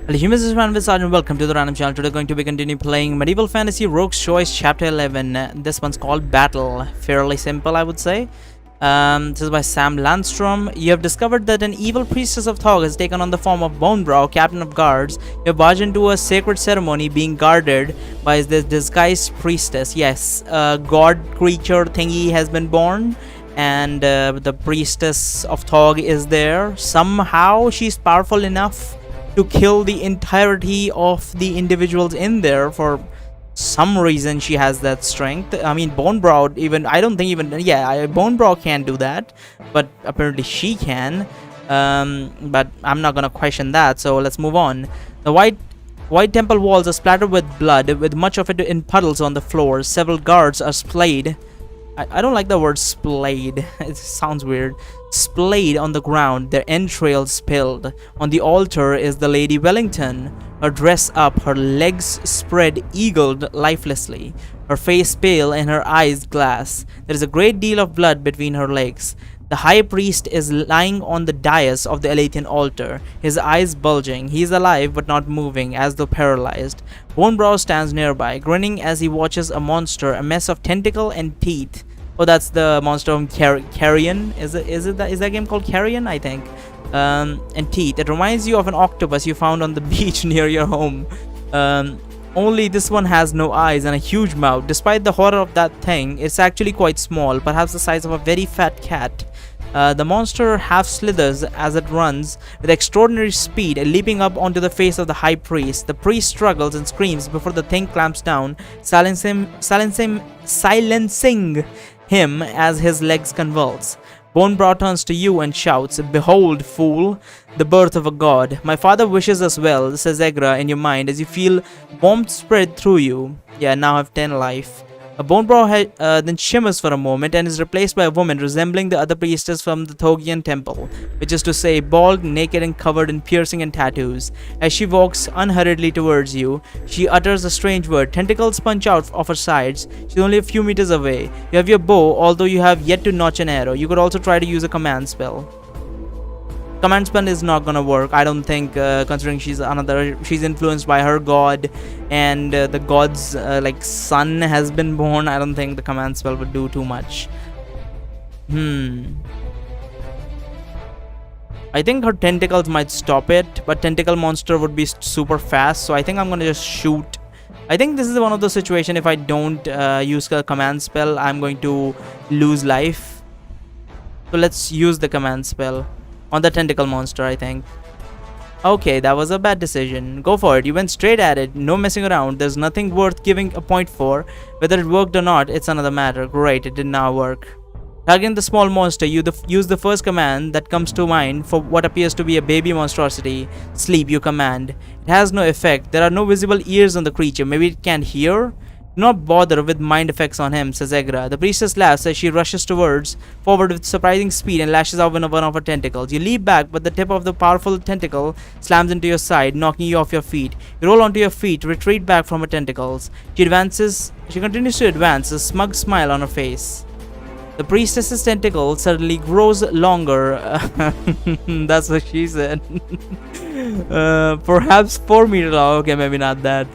Hello humans, this is Random Sergeant. Welcome to the Random Channel. Today going to be continuing playing Medieval Fantasy Rogue's Choice Chapter 11. This one's called Battle. Fairly simple, I would say. This is by Sam Landstrom. You have discovered that an evil priestess of Thog has taken on the form of Bonebrow, captain of guards. You have barged into a sacred ceremony being guarded by this disguised priestess. Yes, a god creature thingy has been born. And the priestess of Thog is there. Somehow she's powerful enough to kill the entirety of the individuals in there. For some reason she has that strength. I mean, Bonebrow, even I don't think even Bonebrow can't do that, but apparently she can. But I'm not gonna question that, so let's move on. The white temple walls are splattered with blood, with much of it in puddles on the floor. Several guards are splayed. I don't like the word splayed. It sounds weird. Splayed on the ground, their entrails spilled. On the altar is the Lady Wellington, her dress up, her legs spread eagled lifelessly, her face pale and her eyes glass. There is a great deal of blood between her legs. The high priest is lying on the dais of the Elathian altar, his eyes bulging. He is alive but not moving, as though paralyzed. Bonebrow stands nearby, grinning as he watches a monster, a mess of tentacle and teeth. Oh, that's the monster from Carrion. Is that game called Carrion? I think. And teeth. It reminds you of an octopus you found on the beach near your home. Only this one has no eyes and a huge mouth. Despite the horror of that thing, it's actually quite small, perhaps the size of a very fat cat. The monster half slithers as it runs with extraordinary speed, leaping up onto the face of the high priest. The priest struggles and screams before the thing clamps down, silencing him as his legs convulse. Bonebrow turns to you and shouts, "Behold, fool, the birth of a god. My father wishes us well," says Egra in your mind as you feel warmth spread through you. Yeah, now I have 10 life. A Bonebrow then shimmers for a moment and is replaced by a woman resembling the other priestess from the Thogian temple, which is to say bald, naked and covered in piercing and tattoos. As she walks unhurriedly towards you, she utters a strange word. Tentacles punch out of her sides. She's only a few meters away. You have your bow, although you have yet to notch an arrow. You could also try to use a command spell. Command spell is not gonna work, I don't think, considering she's influenced by her god, and the god's like son has been born. I don't think the command spell would do too much. I think her tentacles might stop it, but tentacle monster would be super fast, so I think I'm gonna just shoot. I think this is one of those situations, if I don't use a command spell, I'm going to lose life. So let's use the command spell on the tentacle monster, I think. Okay, that was a bad decision. Go for it. You went straight at it. No messing around. There's nothing worth giving a point for. Whether it worked or not, it's another matter. Great, it did not work. Targeting the small monster, you use the first command that comes to mind for what appears to be a baby monstrosity. Sleep, you command. It has no effect. There are no visible ears on the creature. Maybe it can't hear? Do not bother with mind effects on him, says Egra. The priestess laughs as she rushes forward with surprising speed and lashes out one of her tentacles. You leap back, but the tip of the powerful tentacle slams into your side, knocking you off your feet. You roll onto your feet, retreat back from her tentacles. She continues to advance, a smug smile on her face. The priestess's tentacle suddenly grows longer. That's what she said. Perhaps 4 meters long. Okay, maybe not that.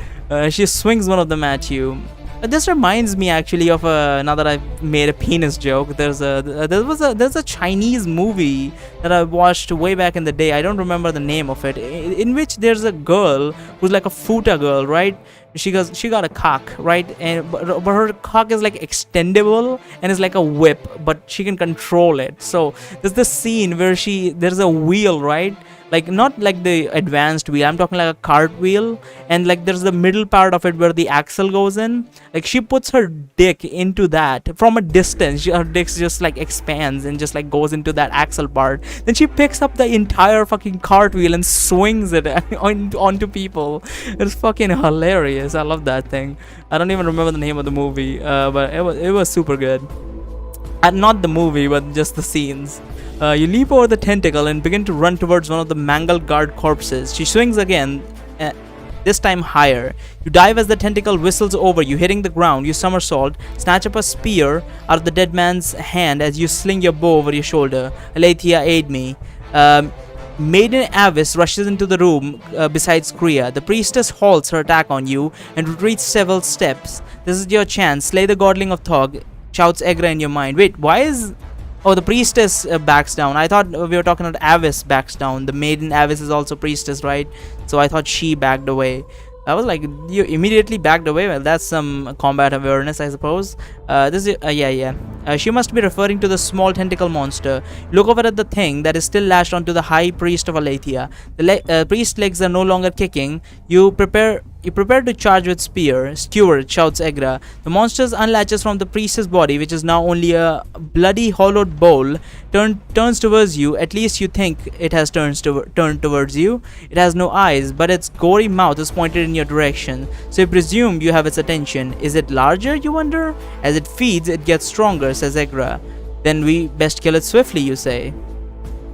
She swings one of them at you. This reminds me actually of now that I've made a penis joke. There's a Chinese movie that I watched way back in the day. I don't remember the name of it. In which there's a girl who's like a futa girl, right? She got a cock, right? But her cock is like extendable and is like a whip, but she can control it. So there's this scene where there's a wheel, right? Like not like the advanced wheel, I'm talking like a cart wheel, and like there's the middle part of it where the axle goes in. Like she puts her dick into that from a distance. Her dick just like expands and just like goes into that axle part. Then she picks up the entire fucking cart wheel and swings it onto people. It's fucking hilarious. I love that thing. I don't even remember the name of the movie, but it was super good. And not the movie, but just the scenes. You leap over the tentacle and begin to run towards one of the mangled guard corpses. She swings again, this time higher. You dive as the tentacle whistles over you, hitting the ground. You somersault, snatch up a spear out of the dead man's hand as you sling your bow over your shoulder. Aletheia, aid me. Maiden Avis rushes into the room besides Kriya. The priestess halts her attack on you and retreats several steps. This is your chance. Slay the godling of Thog, shouts Egra in your mind. Wait, why is... Oh, the priestess backs down. I thought we were talking about Avis backs down. The maiden Avis is also priestess, right? So I thought she backed away. I was like, you immediately backed away. Well, that's some combat awareness, I suppose. This is yeah. She must be referring to the small tentacle monster. Look over at the thing that is still lashed onto the high priest of Aletheia. The priest's legs are no longer kicking. You prepare to charge with spear. Steward, shouts Egra. The monster unlatches from the priest's body, which is now only a bloody hollowed bowl. Turns towards you. At least you think it has turned towards you. It has no eyes, but its gory mouth is pointed in your direction. So you presume you have its attention. Is it larger, you wonder? As it feeds, it gets stronger, says Egra. Then we best kill it swiftly, you say.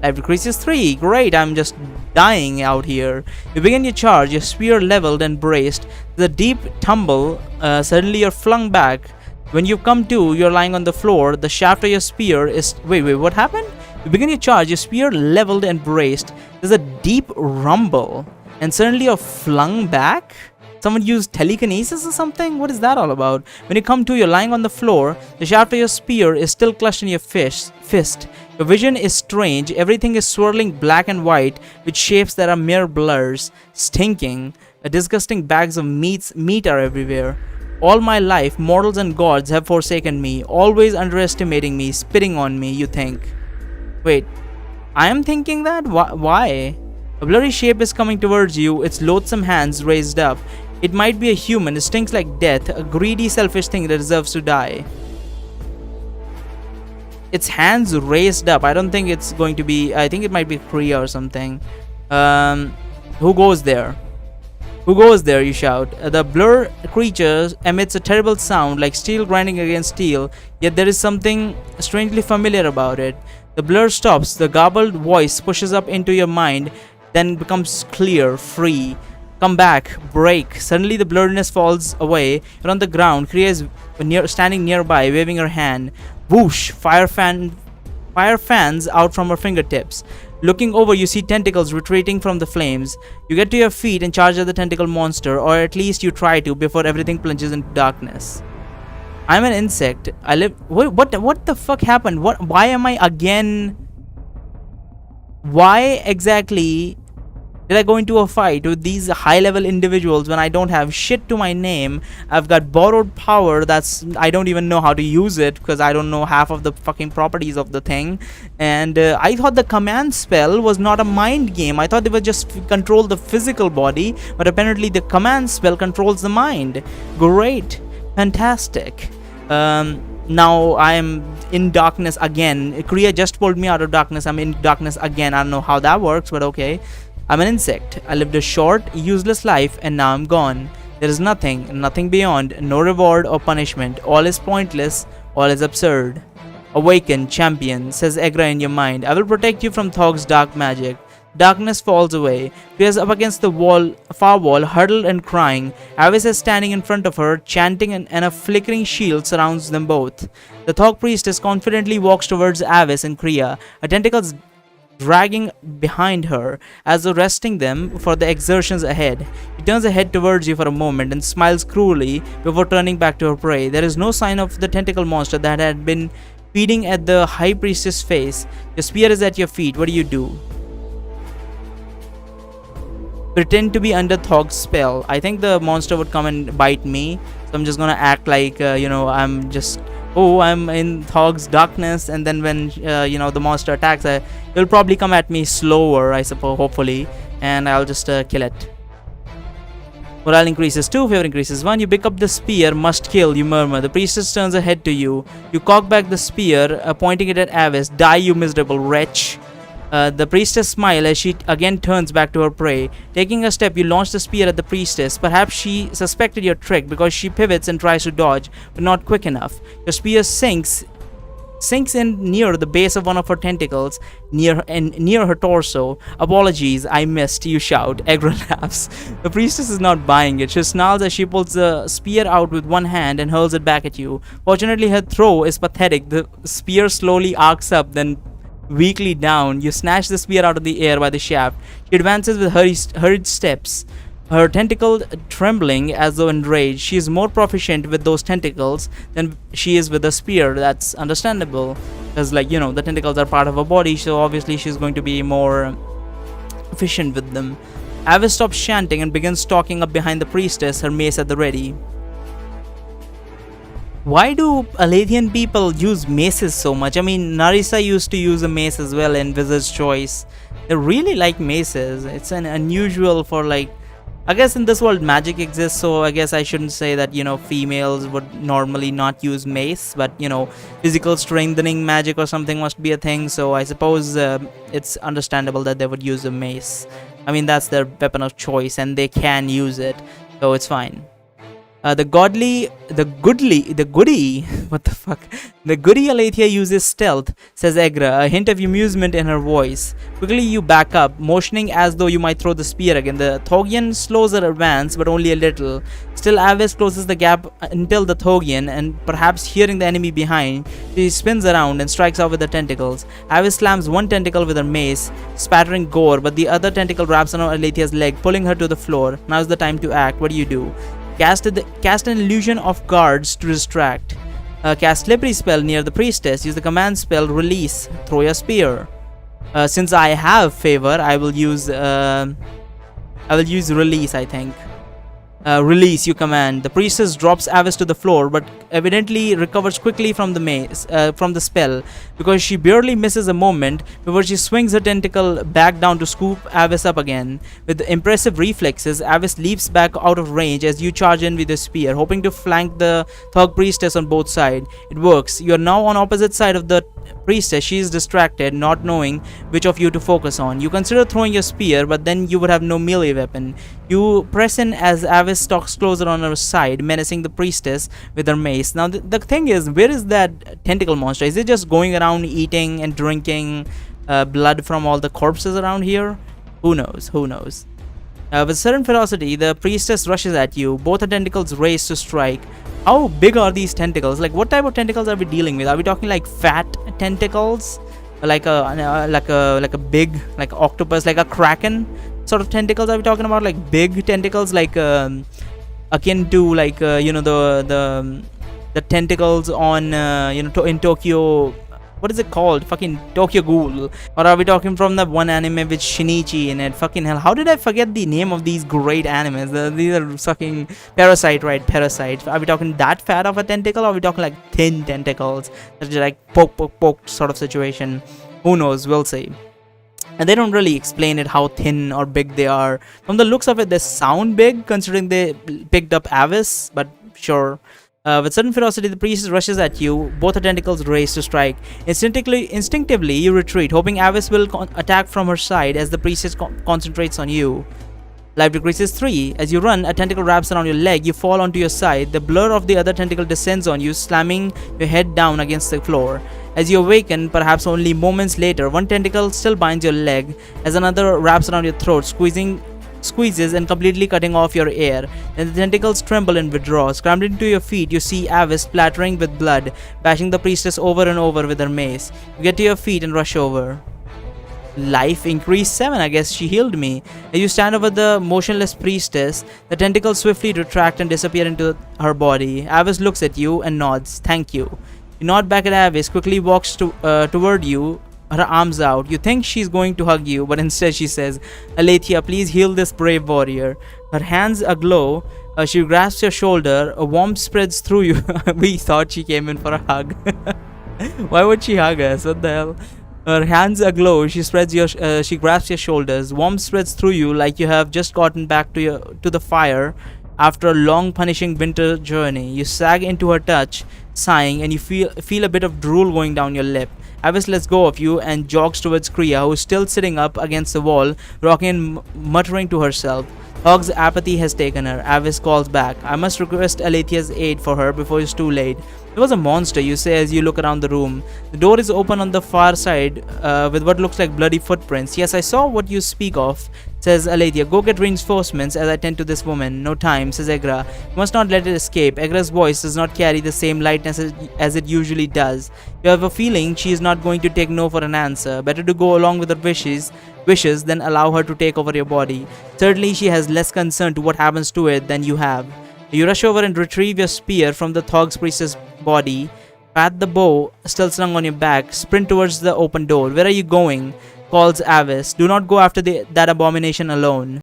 Life decreases 3. Great, I'm just dying out here. You begin your charge, your spear leveled and braced. The deep tumble, suddenly you're flung back. When you come to, you're lying on the floor. The shaft of your spear is... Wait, what happened? You begin your charge, your spear leveled and braced. There's a deep rumble. And suddenly you're flung back? Someone used telekinesis or something? What is that all about? When you come to, you're lying on the floor. The shaft of your spear is still clutched in your fist. Your vision is strange. Everything is swirling black and white with shapes that are mere blurs. Stinking. Disgusting bags of meat are everywhere. All my life, mortals and gods have forsaken me, always underestimating me, spitting on me, you think. Wait, I am thinking that? Why? A blurry shape is coming towards you, its loathsome hands raised up. It might be a human, it stinks like death, a greedy, selfish thing that deserves to die. Its hands raised up. I don't think it's going to be... I think it might be Kriya or something. Who goes there? Who goes there, you shout. The blur creature emits a terrible sound like steel grinding against steel, yet there is something strangely familiar about it. The blur stops. The garbled voice pushes up into your mind, then becomes clear, free. Come back, break. Suddenly the blurriness falls away. You're on the ground. Kriya is standing nearby, waving her hand. Whoosh! Fire fans out from her fingertips. Looking over, you see tentacles retreating from the flames. You get to your feet and charge at the tentacle monster, or at least you try to, before everything plunges into darkness. I'm an insect. I live... What the fuck happened? Why am I again... Why exactly did I go into a fight with these high-level individuals when I don't have shit to my name? I've got borrowed power that's... I don't even know how to use it because I don't know half of the fucking properties of the thing. And I thought the command spell was not a mind game. I thought they would just control the physical body, but apparently the command spell controls the mind. Great. Fantastic. Now I am in darkness again. Kriya just pulled me out of darkness. I'm in darkness again. I don't know how that works, but okay. I'm an insect. I lived a short, useless life and now I'm gone. There is nothing beyond, no reward or punishment. All is pointless, all is absurd. Awaken, champion, says Egra in your mind. I will protect you from Thog's dark magic. Darkness falls away. Kriya is up against the far wall, huddled and crying. Avis is standing in front of her, chanting, and a flickering shield surrounds them both. The Thog priestess confidently walks towards Avis and Kriya, her tentacles dragging behind her, as though resting them for the exertions ahead. She turns her head towards you for a moment and smiles cruelly before turning back to her prey. There is no sign of the tentacle monster that had been feeding at the high priestess' face. Your spear is at your feet. What do? Pretend to be under Thog's spell. I think the monster would come and bite me, so I'm just gonna act like I'm just... Oh, I'm in Thog's darkness, and then when the monster attacks, it'll probably come at me slower, I suppose, hopefully, and I'll just kill it. Morale increases 2, favor increases 1. You pick up the spear. Must kill, you murmur. The priestess turns her head to you. You cock back the spear, pointing it at Avis. Die, you miserable wretch. The priestess smiles as she again turns back to her prey. Taking a step, you launch the spear at the priestess. Perhaps she suspected your trick because she pivots and tries to dodge, but not quick enough. Your spear sinks in near the base of one of her tentacles, near her torso. Apologies, I missed, you shout. Egra laughs. The priestess is not buying it. She snarls as she pulls the spear out with one hand and hurls it back at you. Fortunately, her throw is pathetic. The spear slowly arcs up, then weakly down. You snatch the spear out of the air by the shaft. She advances with hurried steps, her tentacle trembling as though in rage. She is more proficient with those tentacles than she is with the spear. That's understandable, because, like, the tentacles are part of her body, so obviously she's going to be more efficient with them. Avis stops chanting and begins stalking up behind the priestess, her mace at the ready. Why do Alathian people use maces so much? I mean, Narisa used to use a mace as well in Wizard's Choice. They really like maces. It's an unusual for, like, I guess in this world magic exists, so I guess I shouldn't say that, females would normally not use mace, but, physical strengthening magic or something must be a thing, so I suppose it's understandable that they would use a mace. I mean, that's their weapon of choice, and they can use it, so it's fine. The goody, what the fuck? The goody Aletheia uses stealth, says Egra, a hint of amusement in her voice. Quickly you back up, motioning as though you might throw the spear again. The Thogian slows her advance, but only a little. Still, Avis closes the gap until the Thogian, and perhaps hearing the enemy behind, she spins around and strikes out with her tentacles. Avis slams one tentacle with her mace, spattering gore, but the other tentacle wraps around Aletheia's leg, pulling her to the floor. Now's the time to act. What do? Cast an illusion of guards to distract. Cast slippery spell near the priestess. Use the command spell release. Throw your spear. Since I have favor, I will use release, I think. Release, you command. The priestess drops Avis to the floor, but evidently recovers quickly from the spell, because she barely misses a moment before she swings her tentacle back down to scoop Avis up again. With impressive reflexes, Avis leaps back out of range as you charge in with your spear, hoping to flank the Thug priestess on both sides. It works. You are now on opposite side of the priestess. She is distracted, not knowing which of you to focus on. You consider throwing your spear, but then you would have no melee weapon. You press in as Avis stalks closer on her side, menacing the priestess with her mace. Now the thing is, where is that tentacle monster? Is it just going around eating and drinking blood from all the corpses around here? Who knows? With sudden ferocity, the priestess rushes at you. Both her tentacles race to strike. How big are these tentacles? Like, what type of tentacles are we dealing with? Are we talking like fat tentacles, like a big, like octopus, like a kraken sort of tentacles? Are we talking about like big tentacles, like akin to like the tentacles on in Tokyo? What is it called? Fucking Tokyo Ghoul. Or are we talking from the one anime with Shinichi in it? Fucking hell. How did I forget the name of these great animes? These are fucking Parasite, right? Parasite. Are we talking that fat of a tentacle? Or are we talking like thin tentacles? That's just like poke sort of situation. Who knows? We'll see. And they don't really explain it how thin or big they are. From the looks of it, they sound big considering they picked up Avis, but sure. With sudden ferocity, the priest rushes at you. Both her tentacles race to strike. Instinctively, you retreat, hoping Avis will attack from her side as the priestess concentrates on you. Life decreases 3. As you run, a tentacle wraps around your leg. You fall onto your side. The blur of the other tentacle descends on you, slamming your head down against the floor. As you awaken, perhaps only moments later, one tentacle still binds your leg as another wraps around your throat, squeezes and completely cutting off your air. Then the tentacles tremble and withdraw. Scrambling to your feet, you see Avis splattering with blood, bashing the priestess over and over with her mace. You get to your feet and rush over. Life increased 7. I guess she healed me. As you stand over the motionless priestess, the tentacles swiftly retract and disappear into her body. Avis looks at you and nods. Thank you. You nod back at Avis, quickly walks toward you, her arms out. You think she's going to hug you, but instead she says, Aletheia, please heal this brave warrior. Her hands aglow. She grasps your shoulder. A warmth spreads through you. We thought she came in for a hug. Why would she hug us? What the hell? Her hands aglow. She grasps your shoulders. Warmth spreads through you like you have just gotten back to the fire after a long punishing winter journey. You sag into her touch, sighing, and you feel a bit of drool going down your lip. Avis lets go of you and jogs towards Kriya, who is still sitting up against the wall, rocking and muttering to herself. Hog's apathy has taken her. Avis calls back. I must request Aletheia's aid for her before it's too late. There was a monster, you say as you look around the room. The door is open on the far side with what looks like bloody footprints. Yes, I saw what you speak of, says Aletheia. Go get reinforcements as I tend to this woman. No time, says Egra. You must not let it escape. Egra's voice does not carry the same lightness as it usually does. You have a feeling she is not going to take no for an answer. Better to go along with her wishes than allow her to take over your body. Certainly she has less concern to what happens to it than you have. You rush over and retrieve your spear from the Thog's priestess body, pat the bow still slung on your back, sprint towards the open door. Where are you going? Calls Avis. Do not go after that abomination alone.